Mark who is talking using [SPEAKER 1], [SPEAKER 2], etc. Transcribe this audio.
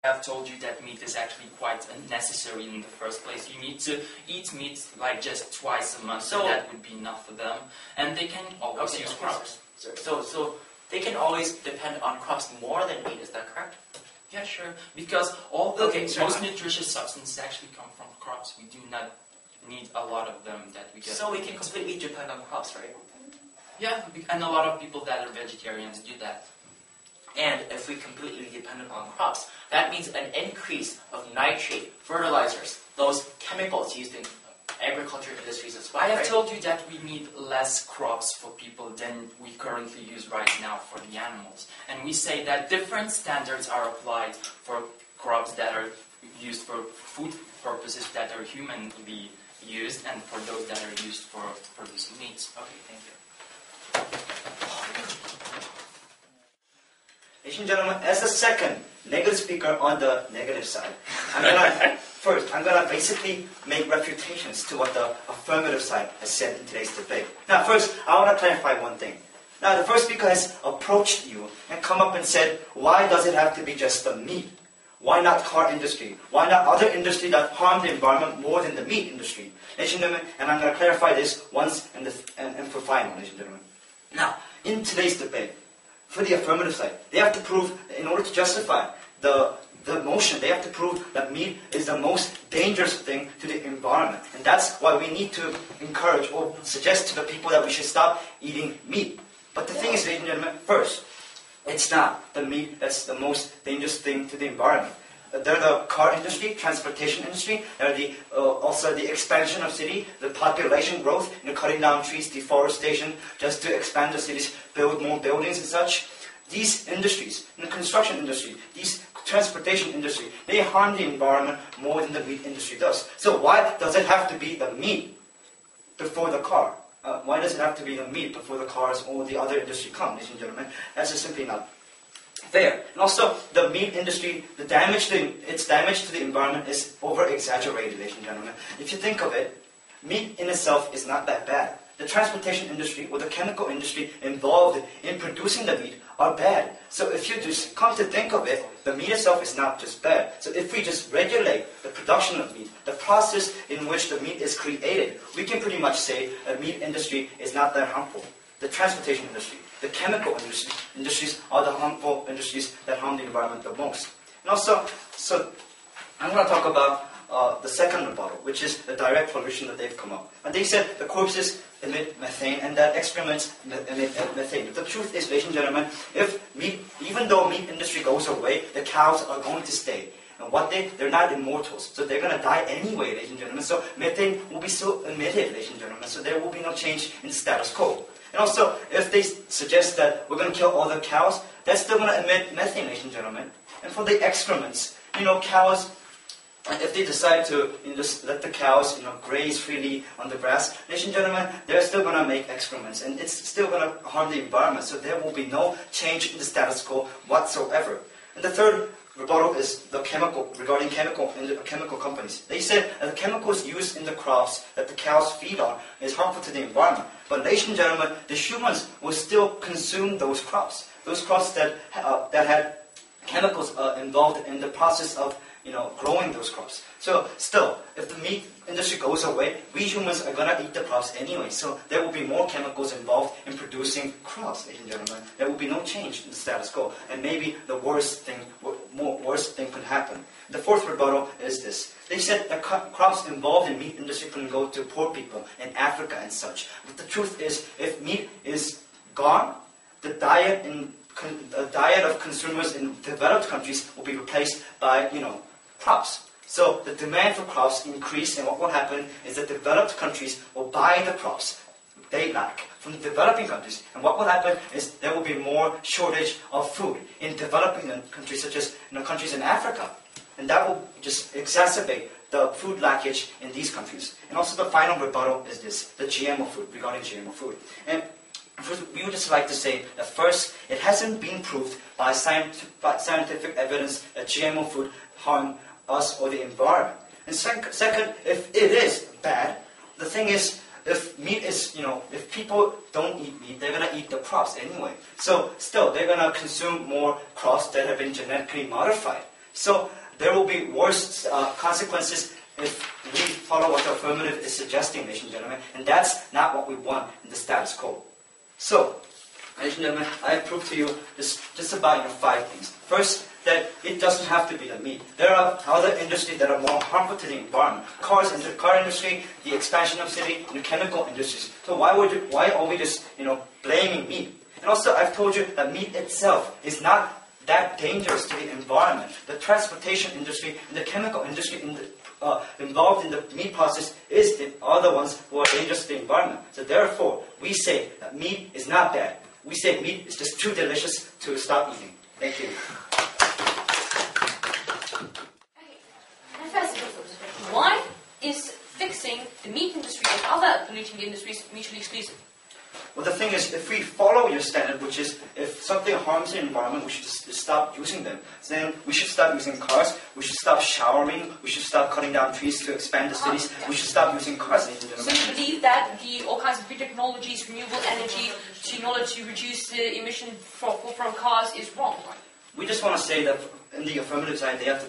[SPEAKER 1] I've told you that meat is actually quite necessary in the first place. You need to eat meat like just twice a month, so that would be enough for them. And they can always use crops.
[SPEAKER 2] So they can always depend on crops more than meat, is that correct?
[SPEAKER 1] Yeah, sure. Because all the most nutritious substances actually come from crops. We do not need a lot of them that we get.
[SPEAKER 2] So we can completely depend on crops, right?
[SPEAKER 1] Yeah, and a lot of people that are vegetarians do that.
[SPEAKER 2] And if we completely depend on crops, that means an increase of nitrate, fertilizers, those chemicals used in agriculture industries as well.
[SPEAKER 1] I have told you that we need less crops for people than we currently use right now for the animals. And we say that different standards are applied for crops that are used for food purposes that are humanly used and for those that are used for producing meat.
[SPEAKER 2] Okay, thank you.
[SPEAKER 3] Ladies and gentlemen, as a second negative speaker on the negative side, I'm gonna basically make refutations to what the affirmative side has said in today's debate. Now, first, I want to clarify one thing. Now, the first speaker has approached you and come up and said, why does it have to be just the meat? Why not car industry? Why not other industry that harm the environment more than the meat industry? Ladies and gentlemen, and I'm going to clarify this once and for final, ladies and gentlemen. Now, in today's debate, for the affirmative side, they have to prove, in order to justify the motion, they have to prove that meat is the most dangerous thing to the environment. And that's why we need to encourage or suggest to the people that we should stop eating meat. But the thing is, ladies and gentlemen, first, it's not the meat that's the most dangerous thing to the environment. They're the car industry, transportation industry, they're also the expansion of city, the population growth, cutting down trees, deforestation, just to expand the cities, build more buildings and such. These industries, in the construction industry, these transportation industry, they harm the environment more than the meat industry does. So why does it have to be the meat before the car? Why does it have to be the meat before the cars or the other industry come, ladies and gentlemen? That's just simply not fair. And also, the meat industry, its damage to the environment is over-exaggerated, ladies and gentlemen. If you think of it, meat in itself is not that bad. The transportation industry or the chemical industry involved in producing the meat are bad. So if you just come to think of it, the meat itself is not just bad. So if we just regulate the production of meat, the process in which the meat is created, we can pretty much say the meat industry is not that harmful. The transportation industry, the chemical industries are the harmful industries that harm the environment the most. And also, so I'm going to talk about the second rebuttal, which is the direct pollution that they've come up. And they said the corpses emit methane and that excrements emit methane. But the truth is, ladies and gentlemen, even though meat industry goes away, the cows are going to stay. And they're not immortals, so they're going to die anyway, ladies and gentlemen. So methane will be still emitted, ladies and gentlemen. So there will be no change in the status quo. And also, if they suggest that we're going to kill all the cows, that's still going to emit methane, ladies and gentlemen. And for the excrements, cows, if they decide to just let the cows, graze freely on the grass, ladies and gentlemen, they're still going to make excrements, and it's still going to harm the environment. So there will be no change in the status quo whatsoever. And the third rebuttal is regarding chemical companies. They said that the chemicals used in the crops that the cows feed on is harmful to the environment. But ladies and gentlemen, the humans will still consume those crops that had chemicals involved in the process of growing those crops. So still, if the meat industry goes away, we humans are going to eat the crops anyway. So there will be more chemicals involved in producing crops, ladies and gentlemen. There will be no change in the status quo. And maybe the worst thing could happen. The fourth rebuttal is this. They said that crops involved in meat industry can go to poor people in Africa and such. But the truth is, if meat is gone, the diet of consumers in developed countries will be replaced by, crops. So the demand for crops increase, and what will happen is that developed countries will buy the crops they lack from the developing countries. And what will happen is there will be more shortage of food in developing countries, such as countries in Africa. And that will just exacerbate the food lackage in these countries. And also the final rebuttal is this, the GMO food, regarding GMO food. And first, we would just like to say that first, it hasn't been proved by scientific evidence that GMO food harm us or the environment. And second, if it is bad, the thing is, if meat is, if people don't eat meat, they're going to eat the crops anyway. So still, they're going to consume more crops that have been genetically modified. So there will be worse consequences if we follow what the affirmative is suggesting, ladies and gentlemen, and that's not what we want in the status quo. So, ladies and gentlemen, I have proved to you just about 5 things. First, that it doesn't have to be the meat. There are other industries that are more harmful to the environment. Car industry, the expansion of city, and the chemical industries. So why are we just blaming meat? And also, I've told you that meat itself is not that dangerous to the environment. The transportation industry and the chemical industry involved in the meat process are the ones who are dangerous to the environment. So therefore, we say that meat is not bad. We say meat is just too delicious to stop eating. Thank you.
[SPEAKER 4] Why is fixing the meat industry and other polluting industries mutually exclusive?
[SPEAKER 3] Well, the thing is, if we follow your standard, which is if something harms the environment, we should just stop using them. Then we should stop using cars, we should stop showering, we should stop cutting down trees to expand the cities, we should stop using cars, ladies and gentlemen.
[SPEAKER 4] So you believe that all kinds of new technologies, renewable energy, in order to reduce the emission from cars is wrong?
[SPEAKER 3] We just want to say that in the affirmative side, they have to